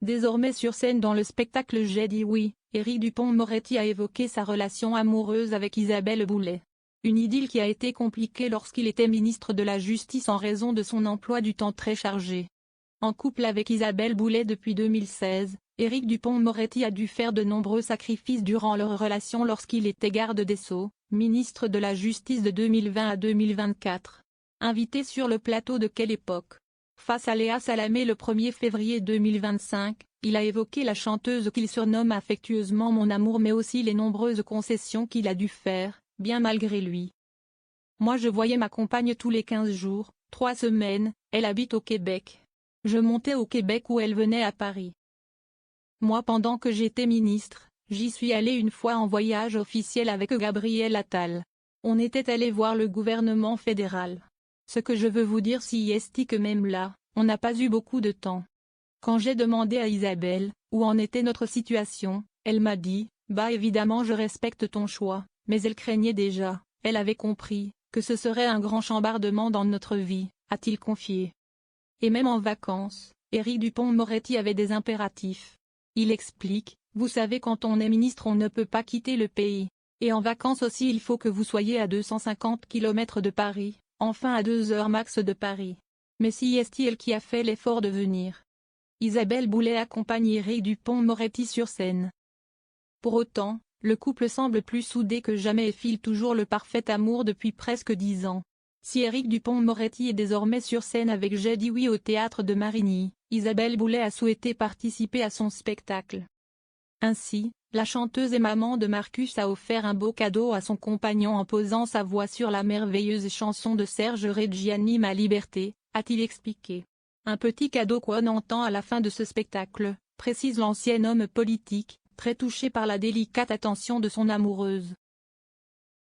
Désormais sur scène dans le spectacle J'ai dit oui, Éric Dupond-Moretti a évoqué sa relation amoureuse avec Isabelle Boulet. Une idylle qui a été compliquée lorsqu'il était ministre de la Justice en raison de son emploi du temps très chargé. En couple avec Isabelle Boulet depuis 2016, Éric Dupond-Moretti a dû faire de nombreux sacrifices durant leur relation lorsqu'il était garde des Sceaux, ministre de la Justice de 2020 à 2024. Invité sur le plateau de Quelle époque ? Face à Léa Salamé le 1er février 2025, il a évoqué la chanteuse qu'il surnomme affectueusement Mon amour mais aussi les nombreuses concessions qu'il a dû faire, bien malgré lui. Moi je voyais ma compagne tous les 15 jours, 3 semaines, elle habite au Québec. Je montais au Québec ou elle venait à Paris. Moi pendant que j'étais ministre, j'y suis allé une fois en voyage officiel avec Gabriel Attal. On était allé voir le gouvernement fédéral. Ce que je veux vous dire si est que même là, on n'a pas eu beaucoup de temps. Quand j'ai demandé à Isabelle, où en était notre situation, elle m'a dit, bah évidemment je respecte ton choix, mais elle craignait déjà, elle avait compris, que ce serait un grand chambardement dans notre vie, a-t-il confié. Et même en vacances, Éric Dupond-Moretti avait des impératifs. Il explique, vous savez quand on est ministre on ne peut pas quitter le pays. Et en vacances aussi il faut que vous soyez à 250 km de Paris. Enfin à 2 heures max de Paris. Mais si est elle qui a fait l'effort de venir. Isabelle Boulet accompagne Éric Dupond-Moretti sur scène. Pour autant, le couple semble plus soudé que jamais et file toujours le parfait amour depuis presque 10 ans. Si Éric Dupond-Moretti est désormais sur scène avec J'ai dit oui au théâtre de Marigny, Isabelle Boulet a souhaité participer à son spectacle. Ainsi, la chanteuse et maman de Marcus a offert un beau cadeau à son compagnon en posant sa voix sur la merveilleuse chanson de Serge Reggiani Ma liberté, a-t-il expliqué. Un petit cadeau qu'on entend à la fin de ce spectacle, précise l'ancien homme politique, très touché par la délicate attention de son amoureuse.